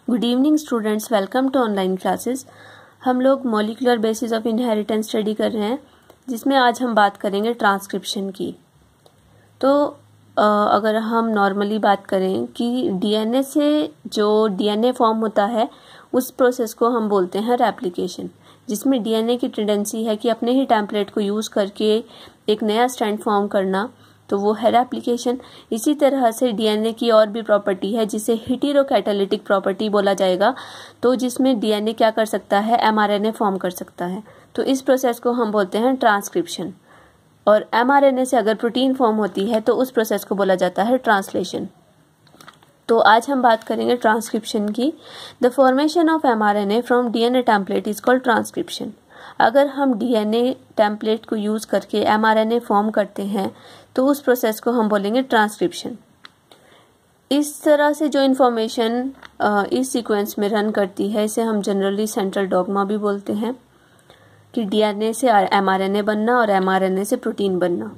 Good evening students, welcome to online classes. हम लोग molecular basis of inheritance study कर रहे हैं, जिसमें आज हम बात करेंगे ट्रांसक्रिप्शन की। तो अगर हम नॉर्मली बात करें कि डीएनए से जो डीएनए फॉर्म होता है उस प्रोसेस को हम बोलते हैं रेप्लिकेशन, जिसमें डीएनए की टेंडेंसी है कि अपने ही टेम्पलेट को यूज़ करके एक नया स्ट्रैंड फॉर्म करना, तो वो है रेप्लिकेशन। इसी तरह से डीएनए की और भी प्रॉपर्टी है जिसे हेटेरोकैटालिटिक प्रॉपर्टी बोला जाएगा, तो जिसमें डीएनए क्या कर सकता है, एमआरएनए फॉर्म कर सकता है। तो इस प्रोसेस को हम बोलते हैं ट्रांसक्रिप्शन। और एमआरएनए से अगर प्रोटीन फॉर्म होती है तो उस प्रोसेस को बोला जाता है ट्रांसलेशन। तो आज हम बात करेंगे ट्रांसक्रिप्शन की। The formation of mRNA from DNA template is called transcription. अगर हम डीएनए टेम्पलेट को यूज़ करके एमआरएनए फॉर्म करते हैं तो उस प्रोसेस को हम बोलेंगे ट्रांसक्रिप्शन। इस तरह से जो इन्फॉर्मेशन इस सीक्वेंस में रन करती है, इसे हम जनरली सेंट्रल डॉग्मा भी बोलते हैं, कि डीएनए से एमआरएनए बनना और एमआरएनए से प्रोटीन बनना।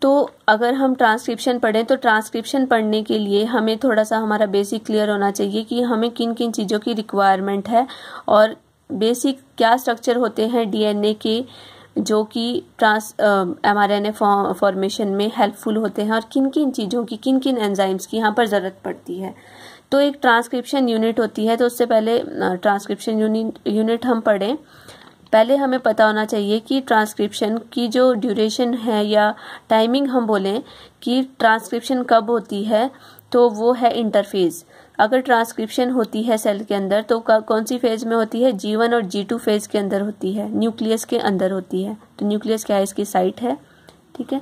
तो अगर हम ट्रांसक्रिप्शन पढ़ें तो ट्रांसक्रिप्शन पढ़ने के लिए हमें थोड़ा सा हमारा बेसिक क्लियर होना चाहिए कि हमें किन किन चीज़ों की रिक्वायरमेंट है और बेसिक क्या स्ट्रक्चर होते हैं डीएनए के जो कि एमआरएनए फॉर्मेशन में हेल्पफुल होते हैं, और किन किन चीज़ों की, किन किन एंजाइम्स की यहाँ पर ज़रूरत पड़ती है। तो एक ट्रांसक्रिप्शन यूनिट होती है। तो उससे पहले ट्रांसक्रिप्शन यूनिट हम पढ़ें, पहले हमें पता होना चाहिए कि ट्रांसक्रिप्शन की जो ड्यूरेशन है या टाइमिंग हम बोलें कि ट्रांसक्रिप्शन कब होती है, तो वो है इंटरफेज। अगर ट्रांसक्रिप्शन होती है सेल के अंदर तो कौन सी फेज में होती है, G1 और G2 फेज के अंदर होती है, न्यूक्लियस के अंदर होती है। तो न्यूक्लियस क्या है, इसकी साइट है, ठीक है।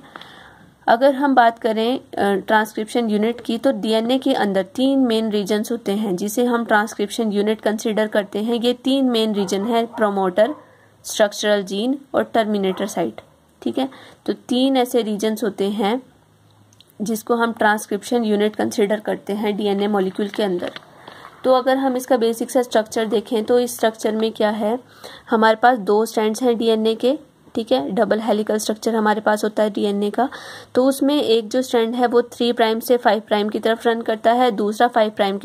अगर हम बात करें ट्रांसक्रिप्शन यूनिट की, तो डीएनए के अंदर 3 मेन रीजन्स होते हैं जिसे हम ट्रांसक्रिप्शन यूनिट कंसिडर करते हैं। ये 3 मेन रीजन है, प्रोमोटर, स्ट्रक्चरल जीन और टर्मिनेटर साइट, ठीक है। तो 3 ऐसे रीजन्स होते हैं जिसको हम ट्रांसक्रिप्शन यूनिट कंसिडर करते हैं डीएनए मॉलिक्यूल के अंदर। तो अगर हम इसका बेसिक सा स्ट्रक्चर देखें तो इस स्ट्रक्चर में क्या है, हमारे पास 2 स्ट्रैंड्स हैं डीएनए के, ठीक है। डबल हेलिकल स्ट्रक्चर हमारे पास होता है डीएनए का। तो उसमें एक जो स्ट्रैंड है वो 3 प्राइम से 5 प्राइम की तरफ रन करता है, दूसरा 5 प्राइम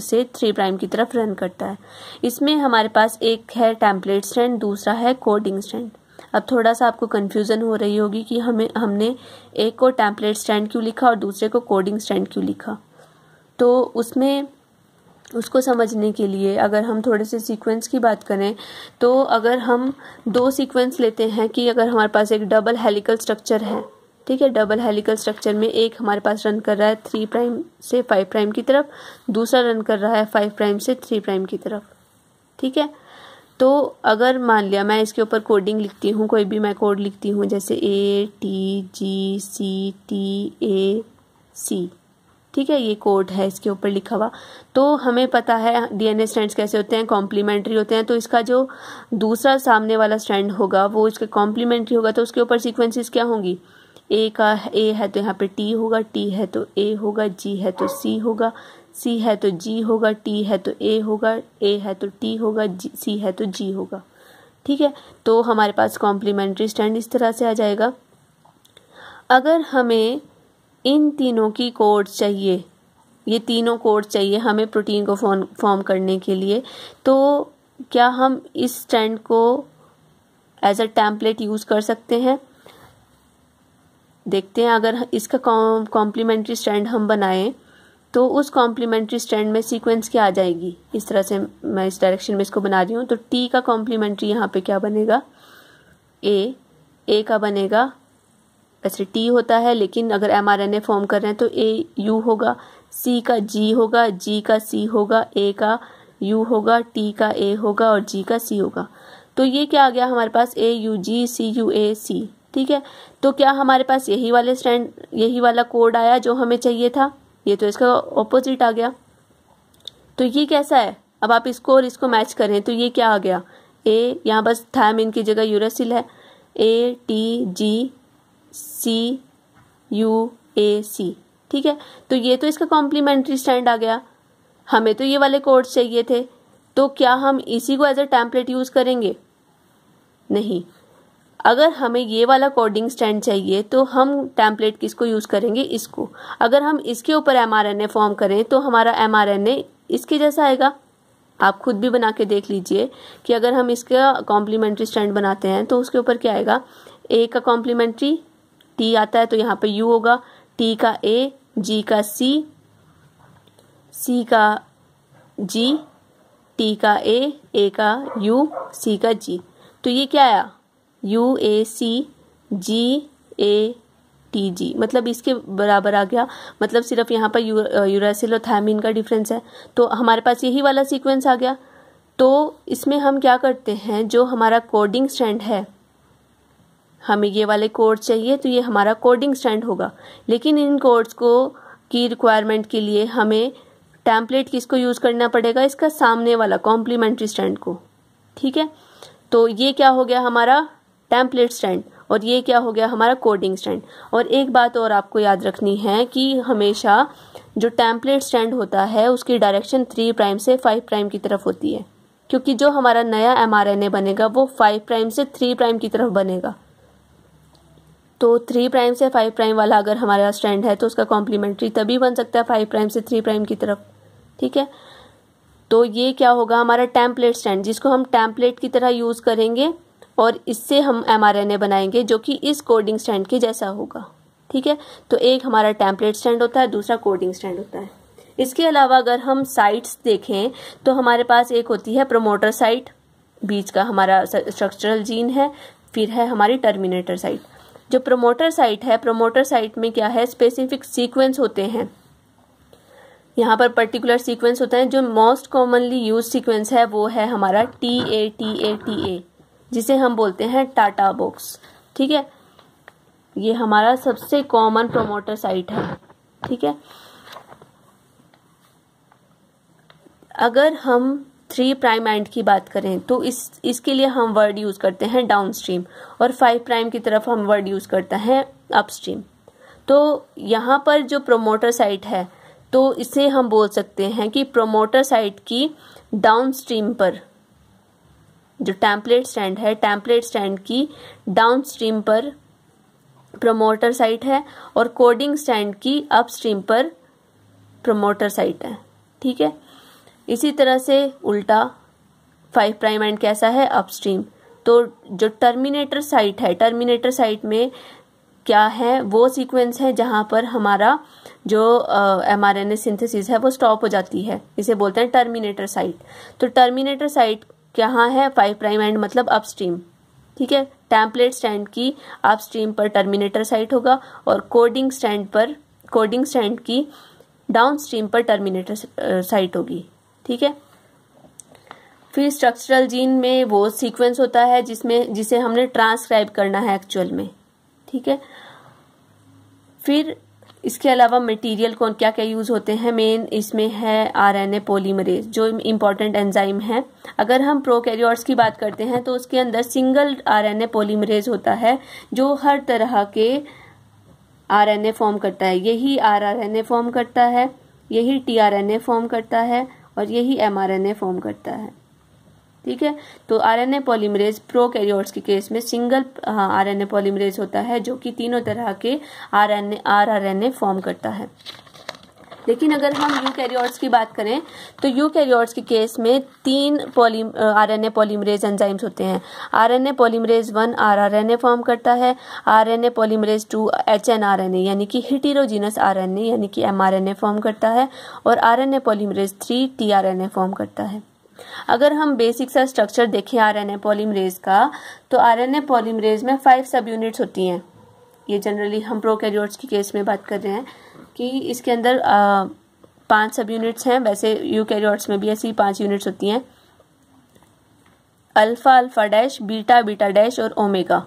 से 3 प्राइम की तरफ रन करता है। इसमें हमारे पास एक है टेम्पलेट स्ट्रैंड, दूसरा है कोडिंग स्ट्रैंड। अब थोड़ा सा आपको कन्फ्यूज़न हो रही होगी कि हमने एक को टेम्पलेट स्ट्रैंड क्यों लिखा और दूसरे को कोडिंग स्ट्रैंड क्यों लिखा। तो उसको समझने के लिए अगर हम थोड़े से सीक्वेंस की बात करें, तो अगर हम 2 सीक्वेंस लेते हैं कि अगर हमारे पास एक डबल हेलिकल स्ट्रक्चर है, ठीक है। डबल हेलिकल स्ट्रक्चर में एक हमारे पास रन कर रहा है 3 प्राइम से 5 प्राइम की तरफ, दूसरा रन कर रहा है 5 प्राइम से 3 प्राइम की तरफ, ठीक है। तो अगर मान लिया मैं इसके ऊपर कोडिंग लिखती हूँ, कोई भी मैं कोड लिखती हूँ, जैसे ATGCTA C, ठीक है, ये कोड है इसके ऊपर लिखा हुआ। तो हमें पता है डीएनए स्ट्रैंड्स कैसे होते हैं, कॉम्प्लीमेंट्री होते हैं। तो इसका जो दूसरा सामने वाला स्ट्रैंड होगा वो इसके कॉम्प्लीमेंट्री होगा, तो उसके ऊपर सीक्वेंसेस क्या होंगी, A है तो यहाँ पे T होगा, T है तो A होगा, G है तो C होगा, C है तो G होगा, T है तो A होगा, A है तो T होगा, C है तो G होगा, ठीक है। तो हमारे पास कॉम्प्लीमेंट्री स्ट्रैंड इस तरह से आ जाएगा। अगर हमें इन तीनों की कोड्स चाहिए, ये तीनों कोड चाहिए हमें प्रोटीन को फॉर्म करने के लिए, तो क्या हम इस स्ट्रैंड को एज अ टेम्पलेट यूज़ कर सकते हैं। देखते हैं, अगर इसका कॉम्प्लीमेंट्री स्ट्रैंड हम बनाएं तो उस कॉम्प्लीमेंट्री स्ट्रैंड में सीक्वेंस क्या आ जाएगी। इस तरह से मैं इस डायरेक्शन में इसको बना रही हूँ। तो T का कॉम्प्लीमेंट्री यहाँ पे क्या बनेगा, A का बनेगा, वैसे T होता है लेकिन अगर एमआरएनए फॉर्म कर रहे हैं तो AU होगा, C का G होगा, G का C होगा, A का U होगा, T का A होगा और G का C होगा। तो ये क्या आ गया हमारे पास, AUGCUAC, ठीक है। तो क्या हमारे पास यही वाला कोड आया जो हमें चाहिए था, ये तो इसका ऑपोजिट आ गया। तो ये कैसा है, अब आप इसको और इसको मैच करें तो ये क्या आ गया, यहाँ बस थायमिन की जगह यूरासिल है, ATGCUAC, ठीक है। तो ये तो इसका कॉम्प्लीमेंट्री स्ट्रैंड आ गया, हमें तो ये वाले कोड्स चाहिए थे। तो क्या हम इसी को एज अ टेम्पलेट यूज़ करेंगे, नहीं। अगर हमें ये वाला कोडिंग स्ट्रैंड चाहिए तो हम टेम्पलेट किसको यूज़ करेंगे, इसको। अगर हम इसके ऊपर mRNA फॉर्म करें तो हमारा mRNA इसके जैसा आएगा। आप खुद भी बना के देख लीजिए कि अगर हम इसका कॉम्प्लीमेंट्री स्ट्रैंड बनाते हैं तो उसके ऊपर क्या आएगा, ए का कॉम्प्लीमेंट्री टी आता है तो यहाँ पे यू होगा, टी का ए, जी का सी, सी का जी, टी का ए का यू, सी का जी। तो ये क्या आया, U A C ji A T G, मतलब इसके बराबर आ गया। मतलब सिर्फ यहाँ पर यूरासिल और थायमिन का डिफरेंस है, तो हमारे पास यही वाला सीक्वेंस आ गया। तो इसमें हम क्या करते हैं, जो हमारा कोडिंग स्ट्रैंड है, हमें ये वाले कोड चाहिए तो ये हमारा कोडिंग स्ट्रैंड होगा। लेकिन इन कोड्स को की रिक्वायरमेंट के लिए हमें टेम्पलेट किसको यूज़ करना पड़ेगा, इसका सामने वाला कॉम्प्लीमेंट्री स्ट्रैंड को। ठीक है, तो ये क्या हो गया हमारा टेम्पलेट स्ट्रैंड, और ये क्या हो गया हमारा कोडिंग स्ट्रैंड। और एक बात और आपको याद रखनी है कि हमेशा जो टेम्पलेट स्ट्रैंड होता है उसकी डायरेक्शन 3 प्राइम से 5 प्राइम की तरफ होती है, क्योंकि जो हमारा नया mRNA बनेगा वो 5 प्राइम से 3 प्राइम की तरफ बनेगा। तो 3 प्राइम से 5 प्राइम वाला अगर हमारा स्ट्रैंड है तो उसका कॉम्प्लीमेंट्री तभी बन सकता है 5 प्राइम से 3 प्राइम की तरफ। ठीक है, तो ये क्या होगा हमारा टेम्पलेट स्ट्रैंड, जिसको हम टेम्पलेट की तरह यूज़ करेंगे और इससे हम mRNA बनाएंगे जो कि इस कोडिंग स्ट्रैंड के जैसा होगा। ठीक है, तो एक हमारा टेम्पलेट स्ट्रैंड होता है, दूसरा कोडिंग स्ट्रैंड होता है। इसके अलावा अगर हम साइट्स देखें तो हमारे पास एक होती है प्रमोटर साइट, बीच का हमारा स्ट्रक्चरल जीन है, फिर है हमारी टर्मिनेटर साइट। जो प्रमोटर साइट है, प्रमोटर साइट में क्या है, स्पेसिफिक सीक्वेंस होते हैं। यहाँ पर पर्टिकुलर सीक्वेंस होता है। जो मोस्ट कॉमनली यूज सीक्वेंस है वो है हमारा TA, जिसे हम बोलते हैं टाटा बॉक्स। ठीक है, ये हमारा सबसे कॉमन प्रमोटर साइट है। ठीक है, अगर हम 3 प्राइम एंड की बात करें तो इसके लिए हम वर्ड यूज करते हैं डाउनस्ट्रीम, और 5 प्राइम की तरफ हम वर्ड यूज करते हैं अपस्ट्रीम। तो यहाँ पर जो प्रमोटर साइट है तो इसे हम बोल सकते हैं कि प्रमोटर साइट की डाउनस्ट्रीम पर जो टेम्पलेट स्ट्रैंड है, टेम्पलेट स्ट्रैंड की डाउनस्ट्रीम पर प्रमोटर साइट है, और कोडिंग स्ट्रैंड की अपस्ट्रीम पर प्रमोटर साइट है। ठीक है, इसी तरह से उल्टा 5 प्राइम एंड कैसा है, अपस्ट्रीम। तो जो टर्मिनेटर साइट है, टर्मिनेटर साइट में क्या है, वो सीक्वेंस है जहां पर हमारा जो mRNA सिंथेसिस है वो स्टॉप हो जाती है, इसे बोलते हैं टर्मिनेटर साइट। तो टर्मिनेटर साइट कहाँ है, 5 प्राइम एंड मतलब अपस्ट्रीम। ठीक है, टेम्पलेट स्ट्रैंड की अपस्ट्रीम पर टर्मिनेटर साइट होगा, और कोडिंग स्ट्रैंड की डाउनस्ट्रीम पर टर्मिनेटर साइट होगी। ठीक है, फिर स्ट्रक्चरल जीन में वो सीक्वेंस होता है जिसे हमने ट्रांसक्राइब करना है एक्चुअल में। ठीक है, फिर इसके अलावा मटेरियल कौन क्या क्या यूज होते हैं, मेन इसमें है RNA पॉलीमरेज, जो इम्पॉर्टेंट एंजाइम है। अगर हम प्रोकैरियोट्स की बात करते हैं तो उसके अंदर सिंगल RNA पॉलीमरेज होता है जो हर तरह के RNA फॉर्म करता है। यही rRNA फॉर्म करता है, यही tRNA फॉर्म करता है, और यही mRNA फॉर्म करता है। ठीक है, तो RNA पॉलीमरेज प्रोकैरियोट्स के केस में सिंगल RNA पॉलीमरेज होता है जो कि तीनों तरह के rRNA फॉर्म करता है। लेकिन अगर हम यूकैरियोट्स की बात करें तो यूकैरियोट्स के केस में 3 RNA पॉलीमरेज एंजाइम्स होते हैं। RNA पॉलीमरेज 1 rRNA फॉर्म करता है, RNA पॉलीमरेज 2 HNRNA यानी कि हेटेरोजीनस RNA यानी कि mRNA फॉर्म करता है, और RNA पॉलीमरेज 3 tRNA फॉर्म करता है। अगर हम बेसिक सा स्ट्रक्चर देखें RNA पॉलीमरेज का, तो RNA पॉलीमरेज में 5 सब यूनिट्स होती हैं। ये जनरली हम प्रोकैरियोट्स की केस में बात कर रहे हैं कि इसके अंदर 5 सब यूनिट्स हैं। वैसे यूकैरियोट्स में भी ऐसी 5 यूनिट्स होती हैं, alpha, alpha dash, beta, beta dash और ओमेगा।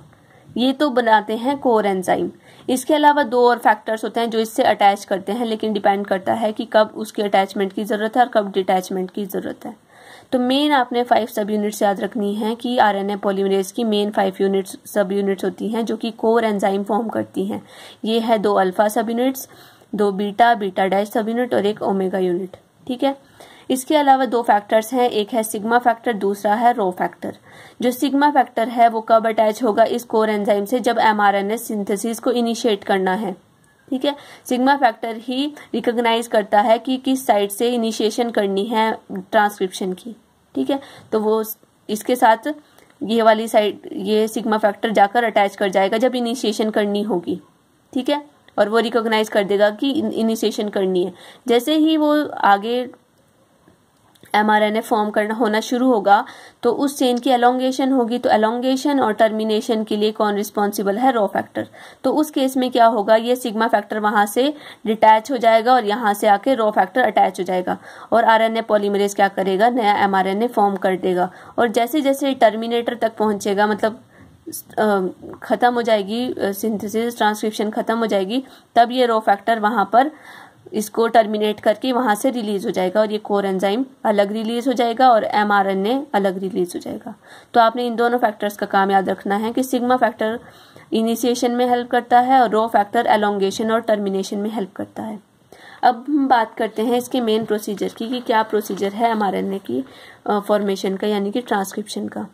ये तो बनाते हैं कोर एंजाइम। इसके अलावा 2 और फैक्टर्स होते हैं जो इससे अटैच करते हैं, लेकिन डिपेंड करता है कि कब उसके अटैचमेंट की जरूरत है और कब डिटैचमेंट की जरूरत है। तो मेन आपने 5 सब यूनिट्स याद रखनी है कि RNA पॉलीमरेज की मेन 5 यूनिट्स सब यूनिट्स होती हैं जो कि कोर एंजाइम फॉर्म करती हैं। ये है 2 अल्फा सब यूनिट्स, 2 बीटा, बीटा डैश सब यूनिट और 1 ओमेगा यूनिट। ठीक है, इसके अलावा दो फैक्टर्स हैं, एक है सिग्मा फैक्टर, दूसरा है रो फैक्टर। जो सिग्मा फैक्टर है वो कब अटैच होगा इस कोर एंजाइम से, जब mRNA सिंथेसिस को इनिशिएट करना है। ठीक है, सिग्मा फैक्टर ही रिकॉग्नाइज करता है कि किस साइड से इनिशिएशन करनी है ट्रांसक्रिप्शन की। ठीक है, तो वो इसके साथ ये वाली साइड, ये सिग्मा फैक्टर जाकर अटैच कर जाएगा जब इनिशिएशन करनी होगी। ठीक है, और वो रिकॉग्नाइज कर देगा कि इनिशिएशन करनी है। जैसे ही वो आगे mRNA फॉर्म करना होना शुरू होगा तो उस चेन की एलोंगेशन होगी, तो एलोंगेशन और टर्मिनेशन के लिए कौन रिस्पॉन्सिबल है? Rho factor. तो उस केस में क्या होगा, ये सिग्मा फैक्टर वहां से डिटैच हो जाएगा और यहाँ से आके रो फैक्टर अटैच हो जाएगा और RNA पॉलीमरेज क्या करेगा, नया mRNA फॉर्म कर देगा। और जैसे जैसे टर्मिनेटर तक पहुंचेगा, मतलब खत्म हो जाएगी सिंथेसिस, ट्रांसक्रिप्शन खत्म हो जाएगी, तब ये रो फैक्टर वहां पर इसको टर्मिनेट करके वहां से रिलीज हो जाएगा और ये कोर एंजाइम अलग रिलीज हो जाएगा और mRNA अलग रिलीज हो जाएगा। तो आपने इन दोनों फैक्टर्स का काम याद रखना है कि सिग्मा फैक्टर इनिशिएशन में हेल्प करता है और रो फैक्टर एलोंगेशन और टर्मिनेशन में हेल्प करता है। अब हम बात करते हैं इसके मेन प्रोसीजर की, कि क्या प्रोसीजर है mRNA की फॉर्मेशन का, यानी कि ट्रांसक्रिप्शन का।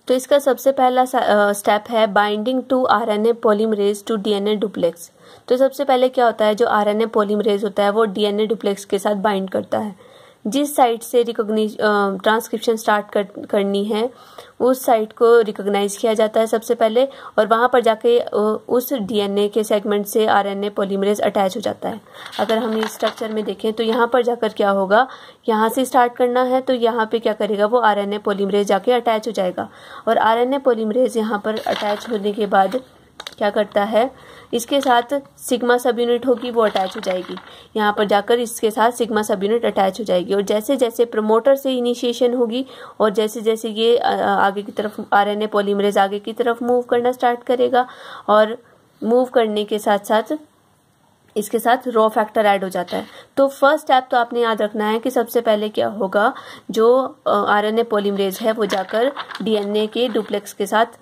तो इसका सबसे पहला स्टेप है binding to RNA polymerase to DNA duplex. तो सबसे पहले क्या होता है, जो RNA पॉलीमरेज होता है वो DNA डुप्लेक्स के साथ बाइंड करता है। जिस साइट से ट्रांसक्रिप्शन स्टार्ट करनी है उस साइट को रिकॉग्नाइज किया जाता है सबसे पहले, और वहां पर जाके उस DNA के सेगमेंट से RNA पॉलीमरेज अटैच हो जाता है। अगर हम इस स्ट्रक्चर में देखें तो यहाँ पर जाकर क्या होगा, यहाँ से स्टार्ट करना है तो यहाँ पे क्या करेगा, वो RNA पॉलीमरेज जाके अटैच हो जाएगा और RNA पॉलीमरेज यहाँ पर अटैच होने के बाद क्या करता है, इसके साथ सिग्मा सब यूनिट होगी वो अटैच हो जाएगी, यहाँ पर जाकर इसके साथ सिग्मा सब यूनिट अटैच हो जाएगी। और जैसे जैसे प्रमोटर से इनिशिएशन होगी और जैसे जैसे ये आगे की तरफ RNA पॉलीमरेज आगे की तरफ मूव करना स्टार्ट करेगा और मूव करने के साथ साथ इसके साथ रो फैक्टर ऐड हो जाता है। तो फर्स्ट स्टेप तो आपने याद रखना है कि सबसे पहले क्या होगा, जो RNA पॉलीमरेज है वो जाकर DNA के डुप्लेक्स के साथ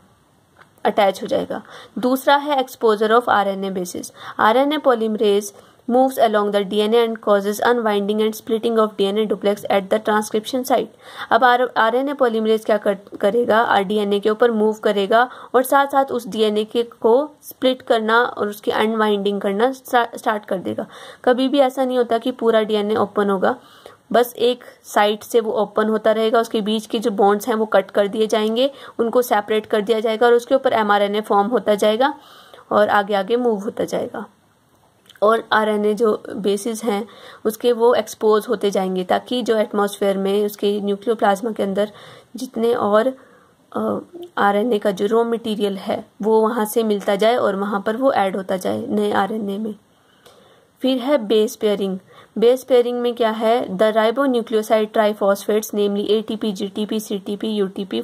अटैच हो जाएगा। दूसरा है exposure of RNA basis. RNA polymerase moves along the DNA and causes unwinding and splitting of DNA duplex at the transcription site। अब RNA पॉलीमरेज क्या करेगा, DNA के ऊपर मूव करेगा और साथ साथ उस DNA के को स्प्लिट करना और उसकी अनवाइंडिंग करना स्टार्ट कर देगा। कभी भी ऐसा नहीं होता कि पूरा DNA ओपन होगा, बस एक साइड से वो ओपन होता रहेगा, उसके बीच के जो बॉन्ड्स हैं वो कट कर दिए जाएंगे, उनको सेपरेट कर दिया जाएगा और उसके ऊपर mRNA फॉर्म होता जाएगा और आगे आगे मूव होता जाएगा। और RNA जो बेसिस हैं उसके वो एक्सपोज होते जाएंगे ताकि जो एटमॉस्फेयर में उसके न्यूक्लियोप्लाज्मा के अंदर जितने और RNA का जो रॉ मटेरियल है वो वहाँ से मिलता जाए और वहाँ पर वो ऐड होता जाए नए RNA में। फिर है बेस पेयरिंग। बेस पेयरिंग में क्या है, the ribonucleoside triphosphates namely ATP, GTP, CTP, UTP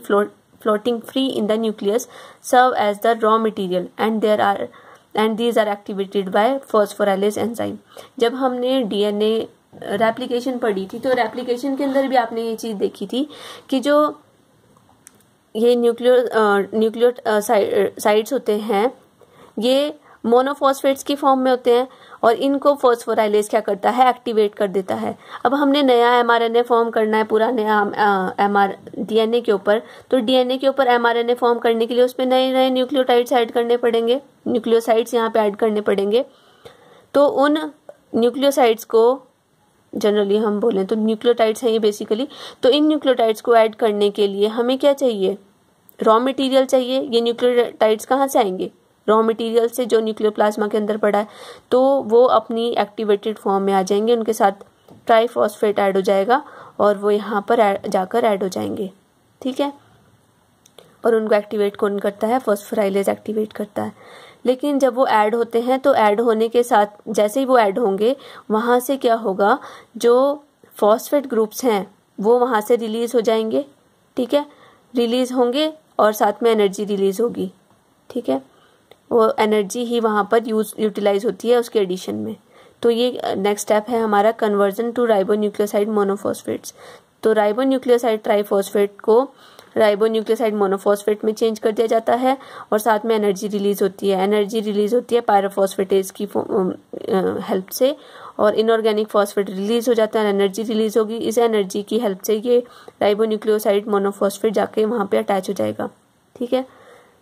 floating free in the nucleus serve as the raw material and these are activated by phosphorylase enzyme। जब हमने DNA रेप्लिकेशन पढ़ी थी तो replication के अंदर भी आपने ये चीज़ देखी थी कि जो ये न्यूक्लियोसाइड्स होते हैं ये मोनोफॉस्फेट्स की फॉर्म में होते हैं और इनको फॉस्फोराइलेज क्या करता है, एक्टिवेट कर देता है। अब हमने नया mRNA फॉर्म करना है पूरा नया DNA के ऊपर, तो DNA के ऊपर mRNA फॉर्म करने के लिए उसमें नए नए न्यूक्लियोटाइड्स ऐड करने पड़ेंगे, न्यूक्लियोसाइड्स यहाँ पे ऐड करने पड़ेंगे। तो उन न्यूक्लियोसाइड्स को जनरली हम बोलें तो न्यूक्लियोटाइड्स हैं ये बेसिकली, तो इन न्यूक्लियोटाइड्स को ऐड करने के लिए हमें क्या चाहिए, रॉ मटेरियल चाहिए। ये न्यूक्लियोटाइड्स कहाँ से आएंगे, रॉ मटेरियल से जो न्यूक्लियोप्लाज्मा के अंदर पड़ा है, तो वो अपनी एक्टिवेटेड फॉर्म में आ जाएंगे, उनके साथ ट्राइफॉस्फेट ऐड हो जाएगा और वो यहाँ पर जाकर ऐड हो जाएंगे। ठीक है, और उनको एक्टिवेट कौन करता है, फॉस्फोराइलेज एक्टिवेट करता है। लेकिन जब वो ऐड होते हैं तो ऐड होने के साथ जैसे ही वो ऐड होंगे वहाँ से क्या होगा, जो फॉस्फेट ग्रुप्स हैं वो वहाँ से रिलीज हो जाएंगे। ठीक है, रिलीज होंगे और साथ में एनर्जी रिलीज होगी। ठीक है, वो एनर्जी ही वहाँ पर यूटिलाइज होती है उसके एडिशन में। तो ये नेक्स्ट स्टेप है हमारा कन्वर्जन टू राइबोन्यूक्लियोसाइड मोनोफॉस्फेट्स। तो राइबोन्यूक्लियोसाइड ट्राइफॉस्फेट को राइबोन्यूक्लियोसाइड मोनोफॉस्फेट में चेंज कर दिया जाता है और साथ में एनर्जी रिलीज होती है। एनर्जी रिलीज होती है पायरोफॉस्फेटेज की हेल्प से और इनऑर्गेनिक फॉस्फेट रिलीज हो जाता है, एनर्जी रिलीज होगी। इस एनर्जी की हेल्प से ये राइबोन्यूक्लियोसाइड मोनोफॉस्फेट जाके वहाँ पे अटैच हो जाएगा। ठीक है,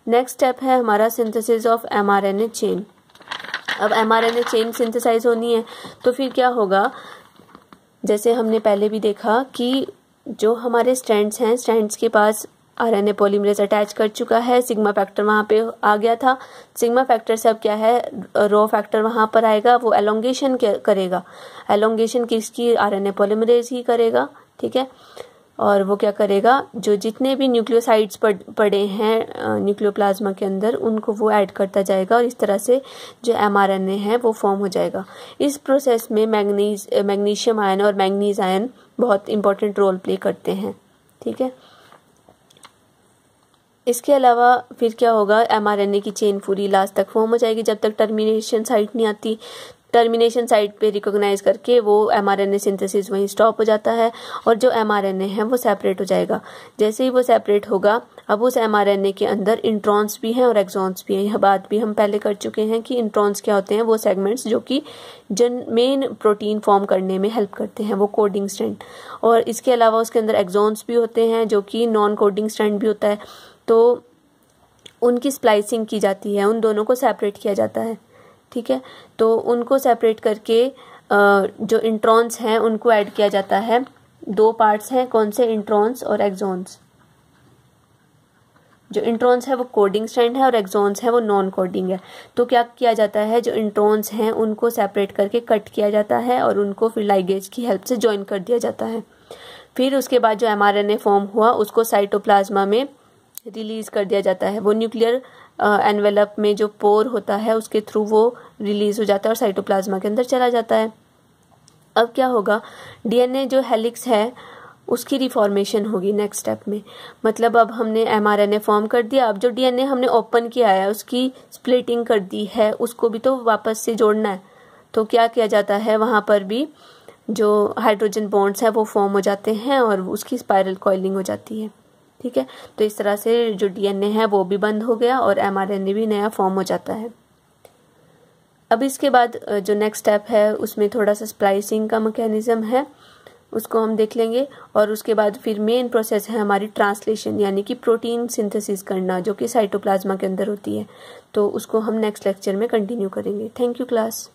नेक्स्ट स्टेप है हमारा सिंथेसिस ऑफ mRNA चेन। अब mRNA चेन सिंथेसाइज होनी है तो फिर क्या होगा, जैसे हमने पहले भी देखा कि जो हमारे स्ट्रैंड्स हैं, स्ट्रैंड्स के पास RNA पॉलीमरेज अटैच कर चुका है, सिग्मा फैक्टर वहाँ पे आ गया था। सिग्मा फैक्टर से अब क्या है, रो फैक्टर वहाँ पर आएगा, वो एलोंगेशन करेगा। एलोंगेशन किसकी, RNA पॉलीमरेज ही करेगा। ठीक है, और वो क्या करेगा, जो जितने भी न्यूक्लियोसाइड्स पड़े हैं न्यूक्लियोप्लाज्मा के अंदर उनको वो ऐड करता जाएगा और इस तरह से जो mRNA है वो फॉर्म हो जाएगा। इस प्रोसेस में मैग्नीशियम आयन और मैंगनीज आयन बहुत इंपॉर्टेंट रोल प्ले करते हैं। ठीक है, इसके अलावा फिर क्या होगा, mRNA की चेन पूरी लास्ट तक फॉर्म हो जाएगी जब तक टर्मिनेशन साइट नहीं आती। टर्मिनेशन साइट पे रिकॉग्नाइज करके वो mRNA सिंथेसिस वहीं स्टॉप हो जाता है और जो mRNA है वो सेपरेट हो जाएगा। जैसे ही वो सेपरेट होगा, अब उस mRNA के अंदर इंट्रॉन्स भी हैं और एक्सॉन्स भी हैं। यह बात भी हम पहले कर चुके हैं कि इंट्रॉन्स क्या होते हैं, वो सेगमेंट्स जो कि मेन प्रोटीन फॉर्म करने में हेल्प करते हैं, वो कोडिंग स्ट्रैंड। और इसके अलावा उसके अंदर एक्सॉन्स भी होते हैं जो कि नॉन कोडिंग स्ट्रैंड भी होता है, तो उनकी स्प्लाइसिंग की जाती है, उन दोनों को सेपरेट किया जाता है। ठीक है, तो उनको सेपरेट करके जो इंट्रॉन्स हैं उनको ऐड किया जाता है। दो पार्ट्स हैं, कौन से, इंट्रॉन्स और एक्सॉन्स। जो इंट्रॉन्स है वो कोडिंग स्ट्रैंड है और एक्सॉन्स है वो नॉन कोडिंग है। तो क्या किया जाता है, जो इंट्रॉन्स हैं उनको सेपरेट करके कट किया जाता है और उनको फिर लाइगेज की हेल्प से ज्वाइन कर दिया जाता है। फिर उसके बाद जो mRNA फॉर्म हुआ उसको साइटोप्लाज्मा में रिलीज कर दिया जाता है। वो न्यूक्लियर एनवेलप में जो पोर होता है उसके थ्रू वो रिलीज हो जाता है और साइटोप्लाज्मा के अंदर चला जाता है। अब क्या होगा, DNA जो हेलिक्स है उसकी रिफॉर्मेशन होगी नेक्स्ट स्टेप में। मतलब अब हमने mRNA फॉर्म कर दिया, अब जो DNA हमने ओपन किया है उसकी स्प्लिटिंग कर दी है, उसको भी तो वापस से जोड़ना है। तो क्या किया जाता है, वहाँ पर भी जो हाइड्रोजन बॉन्ड्स है वो फॉर्म हो जाते हैं और उसकी स्पाइरल कॉइलिंग हो जाती है। ठीक है, तो इस तरह से जो DNA है वो भी बंद हो गया और mRNA भी नया फॉर्म हो जाता है। अब इसके बाद जो नेक्स्ट स्टेप है उसमें थोड़ा सा स्प्लाइसिंग का मैकेनिज्म है, उसको हम देख लेंगे। और उसके बाद फिर मेन प्रोसेस है हमारी ट्रांसलेशन, यानी कि प्रोटीन सिंथेसिस करना जो कि साइटोप्लाज्मा के अंदर होती है। तो उसको हम नेक्स्ट लेक्चर में कंटिन्यू करेंगे। Thank you class.